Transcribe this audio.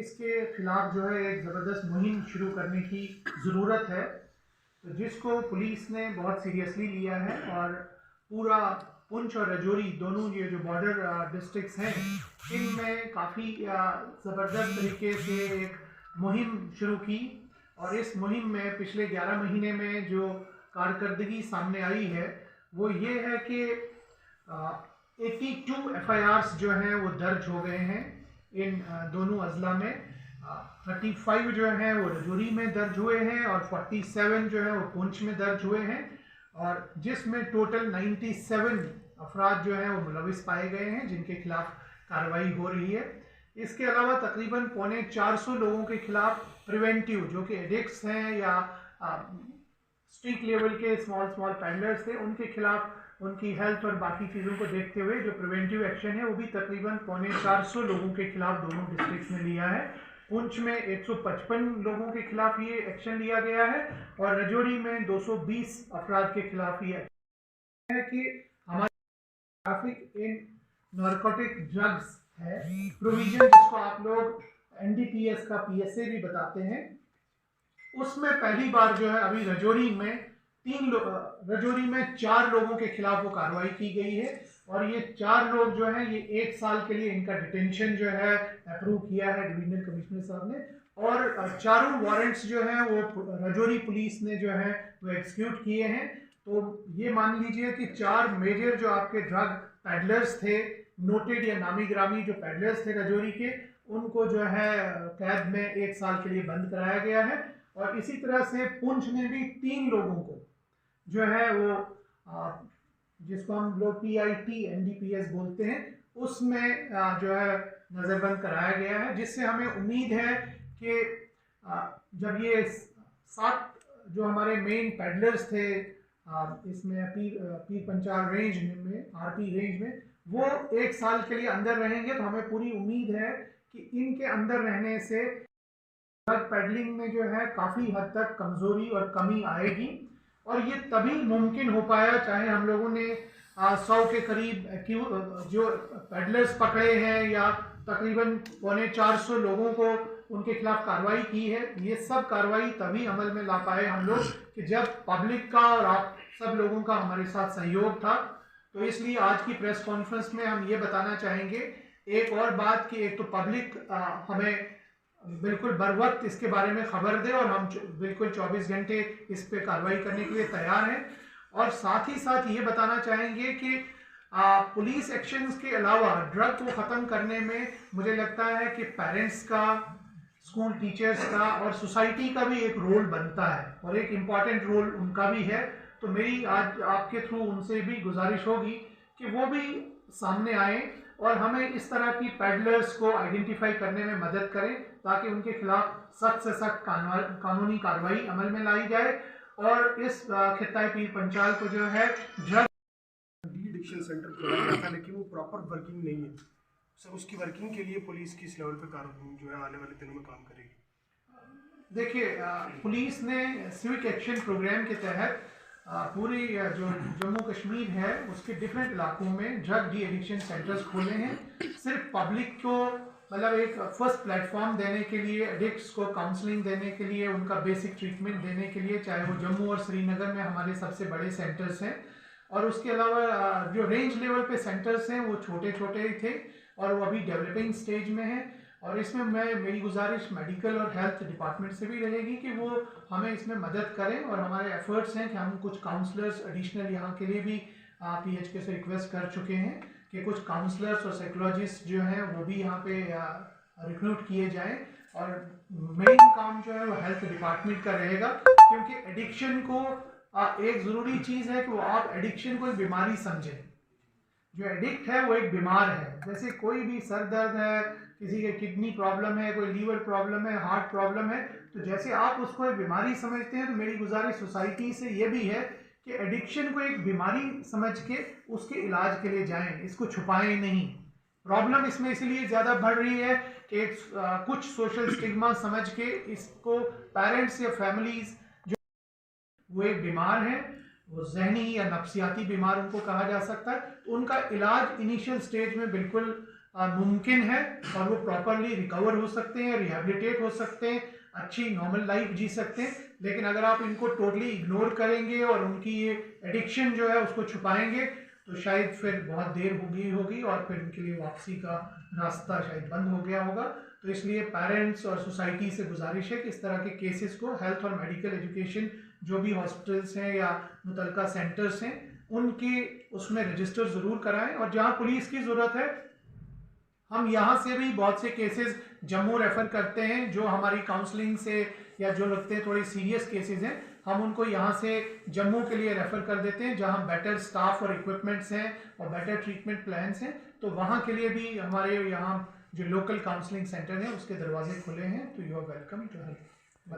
इसके खिलाफ जो है एक ज़बरदस्त मुहिम शुरू करने की ज़रूरत है, तो जिसको पुलिस ने बहुत सीरियसली लिया है और पूरा पुंछ और रजौरी दोनों ये जो बॉर्डर डिस्ट्रिक्ट्स हैं इनमें काफ़ी ज़बरदस्त तरीके से एक मुहिम शुरू की। और इस मुहिम में पिछले 11 महीने में जो कारकर्दगी सामने आई है वो ये है कि 82 FIRs जो हैं वो दर्ज हो गए हैं इन दोनों अजला में। 35 जो हैं वो रजौरी में दर्ज हुए हैं और 47 जो है वो पुंछ में दर्ज हुए हैं, और जिसमें टोटल 97 अफराद जो हैं वो मुलविस पाए गए हैं जिनके खिलाफ कार्रवाई हो रही है। इसके अलावा तकरीबन 450 लोगों के खिलाफ प्रिवेंटिव, जो कि एडिक्ट्स हैं या स्ट्रीट लेवल के स्मॉल पेडलर्स थे, उनके खिलाफ उनकी हेल्थ और बाकी चीज़ों को देखते हुए जो प्रिवेंटिव एक्शन है वो भी तकरीबन 450 लोगों के खिलाफ दोनों डिस्ट्रिक्ट में लिया है। पुंछ में 155 लोगों के खिलाफ ये एक्शन लिया गया है और रजौरी में 220 अफराद के खिलाफ ये एक्शन है कि हमारे ट्रैफिक इन नारकोटिक ड्रग्स है प्रोविजन, जिसको आप लोग NDPS का PSA भी बताते हैं, उसमें पहली बार जो है अभी रजौरी में 4 लोगों के खिलाफ वो कार्रवाई की गई है। और ये 4 लोग जो हैं ये 1 साल के लिए इनका डिटेंशन जो है अप्रूव किया है डिवीजनल कमिश्नर साहब ने, और चारों वारंट्स जो हैं वो रजौरी पुलिस ने जो है वो एग्जीक्यूट किए हैं। तो ये मान लीजिए कि 4 मेजर जो आपके ड्रग पैडलर्स थे, नोटेड या नामी ग्रामी जो पैडलर्स थे रजौरी के, उनको जो है कैद में 1 साल के लिए बंद कराया गया है। और इसी तरह से पुंछ में भी 3 लोगों को जो है वो जिसको हम लोग PIT NDPS बोलते हैं उसमें जो है नज़रबंद कराया गया है, जिससे हमें उम्मीद है कि जब ये 7 जो हमारे मेन पैडलर्स थे इसमें पीर पंचाल रेंज में RP रेंज में, वो 1 साल के लिए अंदर रहेंगे, तो हमें पूरी उम्मीद है कि इनके अंदर रहने से ड्रग पेडलिंग में जो है काफ़ी हद तक कमज़ोरी और कमी आएगी। और ये तभी मुमकिन हो पाया चाहे हम लोगों ने 100 के करीब जो पेडलर्स पकड़े हैं या तकरीबन 450 लोगों को उनके खिलाफ कार्रवाई की है। ये सब कार्रवाई तभी अमल में ला पाए हम लोग कि जब पब्लिक का और आप सब लोगों का हमारे साथ सहयोग था। तो इसलिए आज की प्रेस कॉन्फ्रेंस में हम ये बताना चाहेंगे एक और बात कि एक तो पब्लिक हमें बिल्कुल बर वक्त इसके बारे में खबर दे और हम बिल्कुल 24 घंटे इस पे कार्रवाई करने के लिए तैयार हैं। और साथ ही साथ ये बताना चाहेंगे कि पुलिस एक्शंस के अलावा ड्रग को ख़त्म करने में मुझे लगता है कि पेरेंट्स का, स्कूल टीचर्स का और सोसाइटी का भी एक रोल बनता है और एक इम्पॉर्टेंट रोल उनका भी है। तो मेरी आज आपके थ्रू उनसे भी गुजारिश होगी कि वो भी सामने आए और हमें इस तरह की पैडलर्स को आइडेंटिफाई करने में मदद करें ताकि उनके खिलाफ सख्त से सख्त कानूनी कार्रवाई अमल में लाई जाए और इस खित्ताई पीर पंचाल को जो है ड्रग डी एडिक्शन सेंटर खोला गया था, लेकिन वो प्रॉपर वर्किंग नहीं है। सर उसकी वर्किंग के लिए पुलिस किस लेवल पे कार्रवाई जो है आने वाले दिनों में काम करेगी? देखिए, पुलिस ने सिविक एक्शन प्रोग्राम के तहत पूरी जो जम्मू कश्मीर है उसके डिफरेंट इलाकों में ड्रग डी एडिक्शन सेंटर्स खोले हैं, सिर्फ पब्लिक को मतलब एक फर्स्ट प्लेटफॉर्म देने के लिए, एडिक्ट्स को काउंसलिंग देने के लिए, उनका बेसिक ट्रीटमेंट देने के लिए, चाहे वो जम्मू और श्रीनगर में हमारे सबसे बड़े सेंटर्स हैं। और उसके अलावा जो रेंज लेवल पे सेंटर्स हैं वो छोटे छोटे ही थे और वो अभी डेवलपिंग स्टेज में हैं। और इसमें मेरी गुजारिश मेडिकल और हेल्थ डिपार्टमेंट से भी रहेगी कि वो हमें इसमें मदद करें और हमारे एफर्ट्स हैं कि हम कुछ काउंसलर्स एडिशनल यहाँ के लिए भी PHK से रिक्वेस्ट कर चुके हैं कि कुछ काउंसलर्स और साइकोलॉजिस्ट जो हैं वो भी यहाँ पे रिक्रूट किए जाएं। और मेन काम जो है वो हेल्थ डिपार्टमेंट का रहेगा, क्योंकि एडिक्शन को एक ज़रूरी चीज़ है कि वो आप एडिक्शन को एक बीमारी समझें। जो एडिक्ट है वो एक बीमार है, जैसे कोई भी सर दर्द है, किसी के किडनी प्रॉब्लम है, कोई लीवर प्रॉब्लम है, हार्ट प्रॉब्लम है, तो जैसे आप उसको एक बीमारी समझते हैं तो मेरी गुजारिश सोसाइटी से ये भी है कि एडिक्शन को एक बीमारी समझ के उसके इलाज के लिए जाएं, इसको छुपाएं नहीं। प्रॉब्लम इसमें इसलिए ज़्यादा बढ़ रही है कि कुछ सोशल स्टिग्मा समझ के इसको पेरेंट्स या फैमिलीज जो वो एक बीमार है, वो जहनी या नफ्सियाती बीमार उनको कहा जा सकता है, तो उनका इलाज इनिशियल स्टेज में बिल्कुल मुमकिन है और वो प्रॉपरली रिकवर हो सकते हैं, रिहेबिलिटेट हो सकते हैं, अच्छी नॉर्मल लाइफ जी सकते हैं। लेकिन अगर आप इनको टोटली इग्नोर करेंगे और उनकी ये एडिक्शन जो है उसको छुपाएंगे तो शायद फिर बहुत देर होगी और फिर उनके लिए वापसी का रास्ता शायद बंद हो गया होगा। तो इसलिए पेरेंट्स और सोसाइटी से गुजारिश है कि इस तरह के केसेस को हेल्थ और मेडिकल एजुकेशन जो भी हॉस्पिटल्स हैं या मुतलका सेंटर्स हैं उनके उसमें रजिस्टर ज़रूर कराएं। और जहां पुलिस की ज़रूरत है, हम यहाँ से भी बहुत से केसेस जम्मू रेफ़र करते हैं जो हमारी काउंसलिंग से या जो लगते हैं थोड़े सीरियस केसेस हैं, हम उनको यहाँ से जम्मू के लिए रेफ़र कर देते हैं जहाँ बेटर स्टाफ और इक्विपमेंट्स हैं और बेटर ट्रीटमेंट प्लान्स हैं। तो वहाँ के लिए भी हमारे यहाँ जो लोकल काउंसलिंग सेंटर है उसके दरवाजे खुले हैं। तो you are welcome to help.